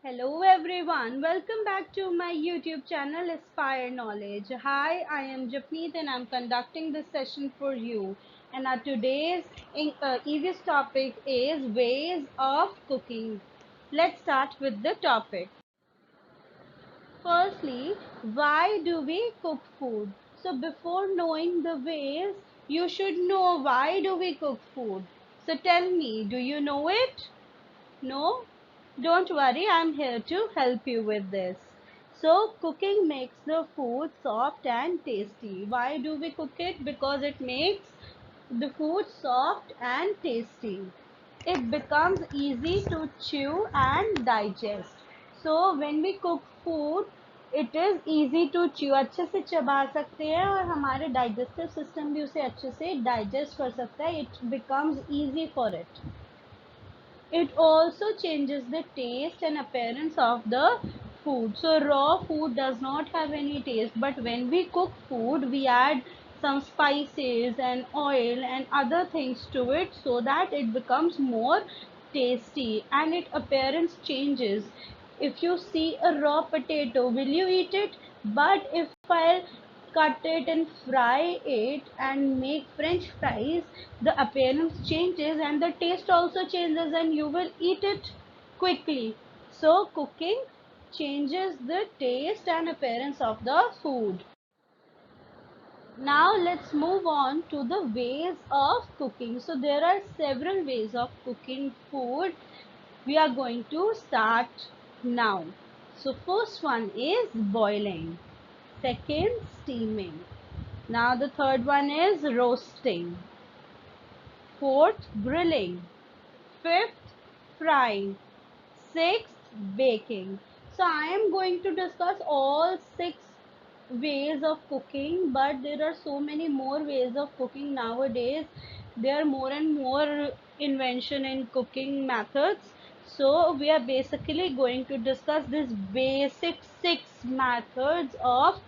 Hello everyone, welcome back to my YouTube channel Aspire Knowledge. Hi, I am Japneet and I'm conducting this session for you. And our today's EVS topic is ways of cooking. Let's start with the topic. Firstly, why do we cook food? So before knowing the ways, you should know why do we cook food. So tell me, do you know it? No? Don't worry, I'm here to help you with this. So, cooking makes the food soft and tasty. Why do we cook it? Because it makes the food soft and tasty. It becomes easy to chew and digest. So, when we cook food, it is easy to chew. अच्छे से चबा सकते हैं और हमारे digestive system भी उसे अच्छे से digest कर सकता है. It becomes easy for it. It also changes the taste and appearance of the food. So raw food does not have any taste, but when we cook food, we add some spices and oil and other things to it so that it becomes more tasty and its appearance changes. If you see a raw potato, will you eat it? But if I cut it and fry it and make french fries, the appearance changes and the taste also changes and you will eat it quickly. So cooking changes the taste and appearance of the food. Now let's move on to the ways of cooking. So there are several ways of cooking food. We are going to start now. So first one is boiling. Second, steaming. Now the third one is roasting. Fourth, grilling. Fifth, frying. Sixth, baking. So I am going to discuss all six ways of cooking, but there are so many more ways of cooking nowadays. There are more and more invention in cooking methods. So we are basically going to discuss this basic six methods of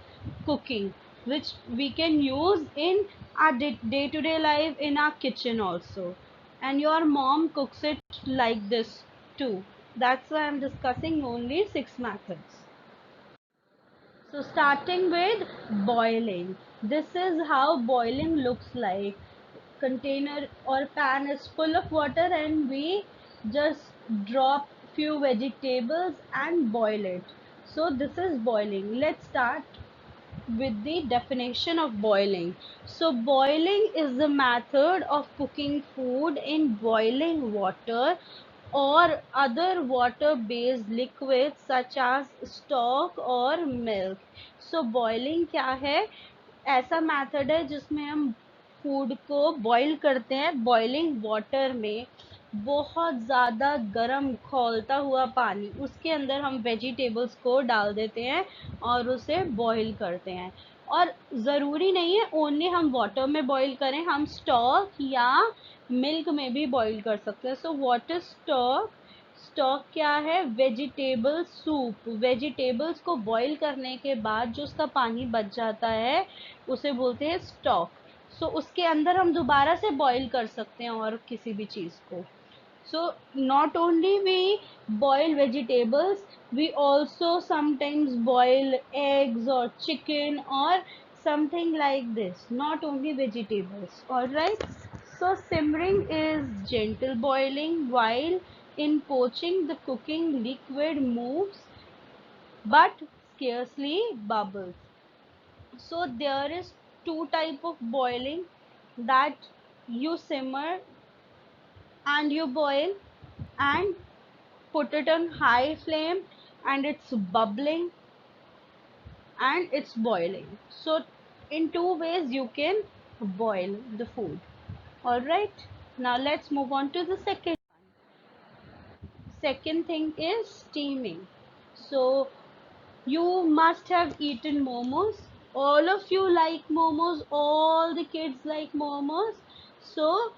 cooking which we can use in our day-to-day life in our kitchen also, and your mom cooks it like this too. That's why I'm discussing only six methods. So starting with boiling. This is how boiling looks like. Container or pan is full of water and we just drop few vegetables and boil it. So this is boiling. Let's start with the definition of boiling. So boiling is the method of cooking food in boiling water or other water based liquids such as stock or milk. So boiling क्या है? ऐसा method है जिसमें हम food को boil करते हैं boiling water में. बहुत ज़्यादा गर्म खौलता हुआ पानी, उसके अंदर हम वेजिटेबल्स को डाल देते हैं और उसे बॉईल करते हैं. और ज़रूरी नहीं है ओनली हम वाटर में बॉईल करें, हम स्टॉक या मिल्क में भी बॉईल कर सकते हैं. So what is stock? Stock क्या है? Vegetable soup. वेजिटेबल्स को बॉईल करने के बाद जो उसका पानी बच जाता है उसे बोलते हैं स्टॉक. सो उसके अंदर हम दोबारा से बॉईल कर सकते हैं और किसी भी चीज़ को. So not only we boil vegetables, we also sometimes boil eggs or chicken or something like this. Not only vegetables. Alright. So simmering is gentle boiling, while in poaching the cooking liquid moves but scarcely bubbles. So there is two type of boiling, that you simmer and you boil and put it on high flame and it's bubbling and it's boiling. So in two ways you can boil the food. All right, now let's move on to the second thing is steaming. So you must have eaten momos. All of you like momos, all the kids like momos. So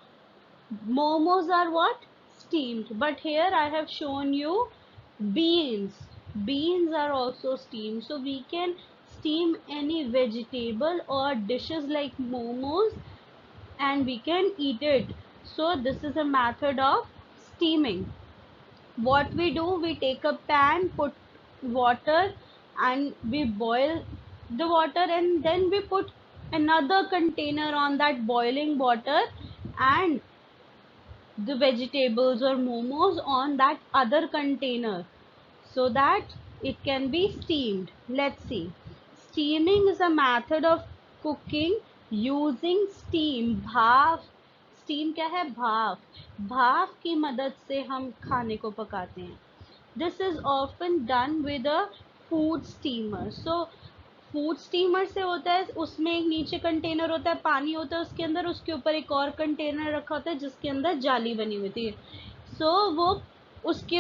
momos are what? Steamed. But here I have shown you beans. Beans are also steamed. So we can steam any vegetable or dishes like momos and we can eat it. So this is a method of steaming. what we do, we take a pan, put water, and we boil the water, and then we put another container on that boiling water, and the vegetables or momos on that other container, so that it can be steamed. Let's see. Steaming is a method of cooking using steam. भाप, steam क्या है? भाप, भाप की मदद से हम खाने को पकाते हैं. This is often done with a food steamer. So food steamer से होता है, उसमें एक नीचे कंटेनर होता है, पानी होता है उसके अंदर, उसके ऊपर एक और कंटेनर रखा होता है जिसके अंदर जाली बनी हुई थी. सो वो उसके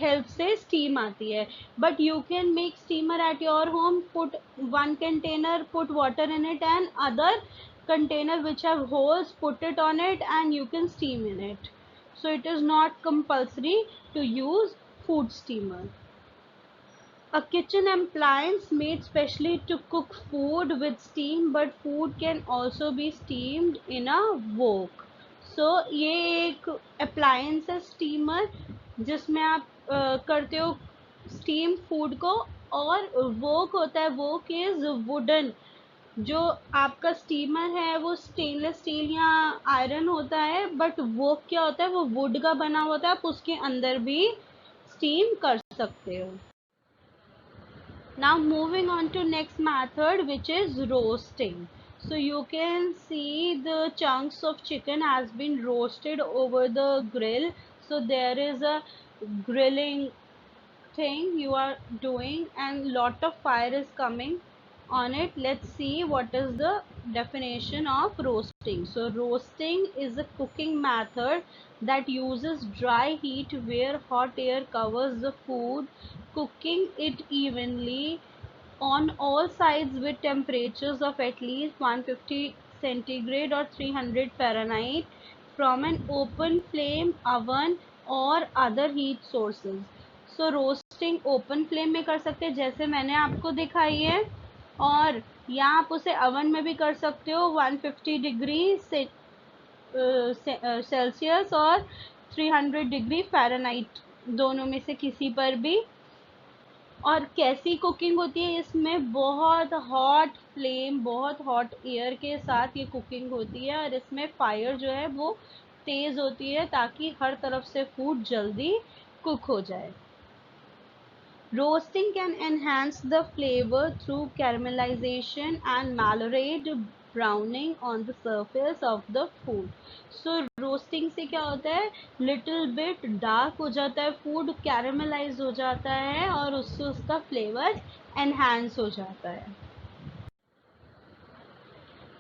हेल्प से स्टीम आती है. But you can make steamer at your home. Put one container, put water in it, and other container which have holes, put it on it, and you can steam in it. So it is not compulsory to use food steamer. A kitchen appliance made specially to cook food with steam, but food can also be steamed in a wok. So ये एक appliance है steamer, जिसमें आप करते हो steam food को. और wok होता है, wok is wooden. जो आपका स्टीमर है वो स्टेनलेस स्टील या आयरन होता है, बट वोक क्या होता है, वो वुड का बना होता है, आप उसके अंदर भी स्टीम कर सकते हो. Now moving on to next method, which is roasting. So you can see the chunks of chicken has been roasted over the grill. So there is a grilling thing you are doing, and lot of fire is coming on it. Let's see what is the definition of roasting. So roasting is a cooking method that uses dry heat where hot air covers the food, cooking it evenly on all sides with temperatures of at least 150 centigrade or 300 Fahrenheit from an open flame, oven or other heat sources. So roasting open flame में कर सकते हैं जैसे मैंने आपको दिखाई है, और या आप उसे oven में भी कर सकते हो 150 डिग्री सेल्सियस और 300 डिग्री फ़ारेनहाइट, दोनों में से किसी पर भी. और कैसी कुकिंग होती है इसमें? बहुत हॉट फ्लेम, बहुत हॉट एयर के साथ ये कुकिंग होती है, और इसमें फायर जो है वो तेज़ होती है ताकि हर तरफ से फूड जल्दी कुक हो जाए. Roasting can enhance the flavor through caramelization and moderate browning on the surface of the food. So roasting से क्या होता है, little bit dark हो जाता है food, caramelize हो जाता है, और उससे उसका flavor enhance हो जाता है.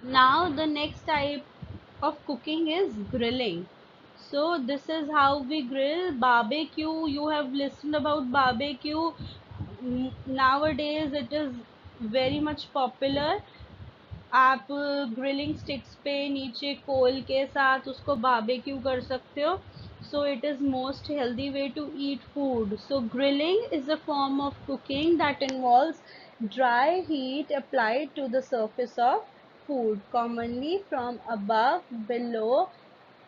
Now the next type of cooking is grilling. So this is how we grill. Barbecue, you have listened about barbecue. Nowadays it is very much popular. आप ग्रिलिंग स्टिक्स पे नीचे कोल के साथ उसको बारबेक्यू कर सकते हो. So it is most healthy way to eat food. So grilling is a form of cooking that involves dry heat applied to the surface of food, commonly from above, below,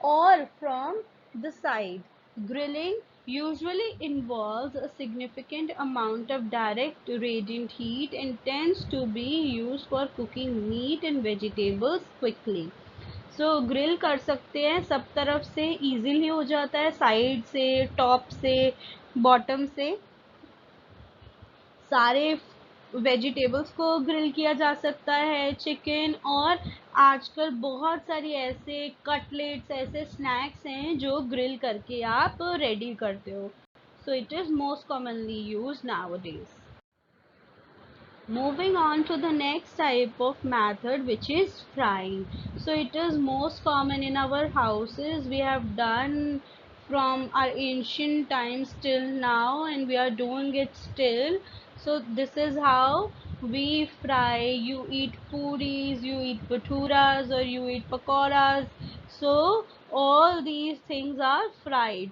or from the side. Grilling usually involves a significant amount of direct radiant heat and tends to be used for cooking meat and vegetables quickly. So grill कर सकते हैं, सब तरफ से easily हो जाता है, side से, टॉप से, बॉटम से, सारे वेजिटेबल्स को ग्रिल किया जा सकता है, चिकन, और आजकल बहुत सारी ऐसे कटलेट्स, ऐसे स्नैक्स हैं जो ग्रिल करके आप रेडी करते हो. So it is most commonly use nowadays. Moving on to the next type of method, which is frying. So it is most common in our houses. We have done from our ancient times till now, and we are doing it still. So this is how we fry. You eat puris, you eat bhaturas, or you eat pakoras. So all these things are fried.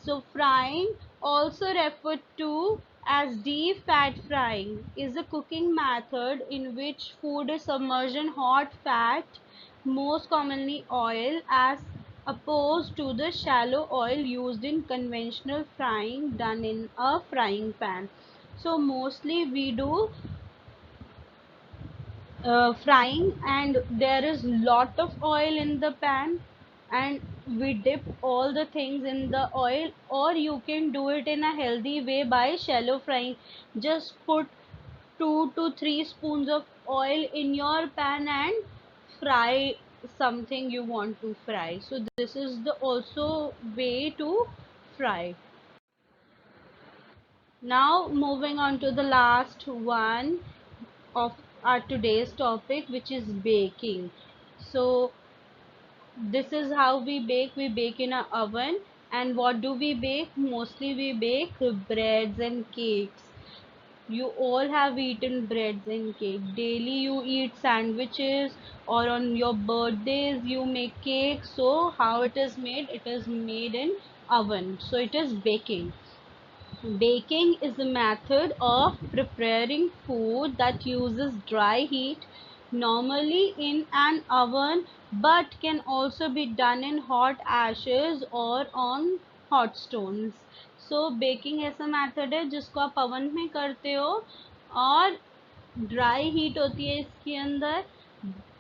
So frying, also referred to as deep fat frying, is a cooking method in which food is submerged in hot fat, most commonly oil, as opposed to the shallow oil used in conventional frying done in a frying pan. So mostly we do frying and there is lot of oil in the pan, and we dip all the things in the oil, or you can do it in a healthy way by shallow frying. Just put 2 to 3 spoons of oil in your pan and fry something you want to fry. So this is the also way to fry. Now moving on to the last one of our today's topic, which is baking. So this is how we bake. We bake in a oven. And what do we bake? Mostly we bake breads and cakes. You all have eaten breads and cake. Daily you eat sandwiches, or on your birthdays you make cake. So how it is made? It is made in oven. So it is baking. Baking is a method of preparing food that uses dry heat, normally in an oven, but can also be done in hot ashes or on hot stones. So baking ऐसा method है जिसको आप oven में करते हो, और dry heat होती है इसके अंदर।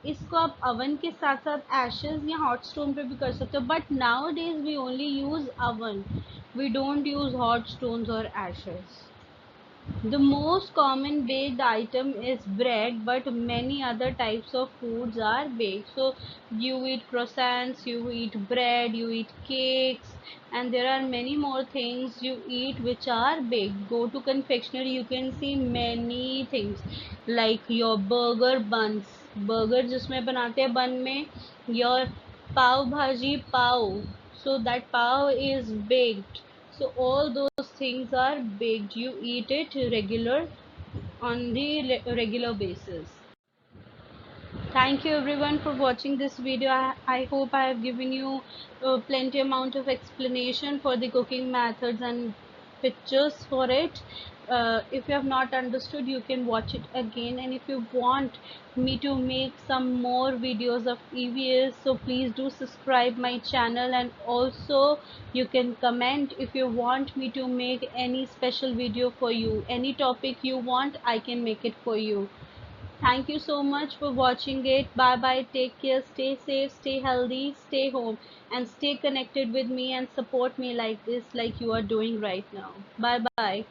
इसको आप oven के साथ साथ ashes या hot stone पे भी कर सकते हो, but nowadays we only use oven. We don't use hot stones or ashes. The most common baked item is bread, but many other types of foods are baked. So you eat croissants, you eat bread, you eat cakes, and there are many more things you eat which are baked. Go to confectionery, you can see many things like your burger buns. Burger जिसमें बनाते हैं bun में, your pav bhaji pav. So that pav is baked. So all those things are baked. You eat it regular on the regular basis. Thank you everyone for watching this video. I hope I have given you plenty amount of explanation for the cooking methods and pictures for it. If you have not understood, you can watch it again, and if you want me to make some more videos of EVS, so please do subscribe my channel, and also you can comment if you want me to make any special video for you. Any topic you want, I can make it for you. Thank you so much for watching it. Bye bye. Take care. Stay safe. Stay healthy. Stay home. And stay connected with me and support me like this, like you are doing right now. Bye bye.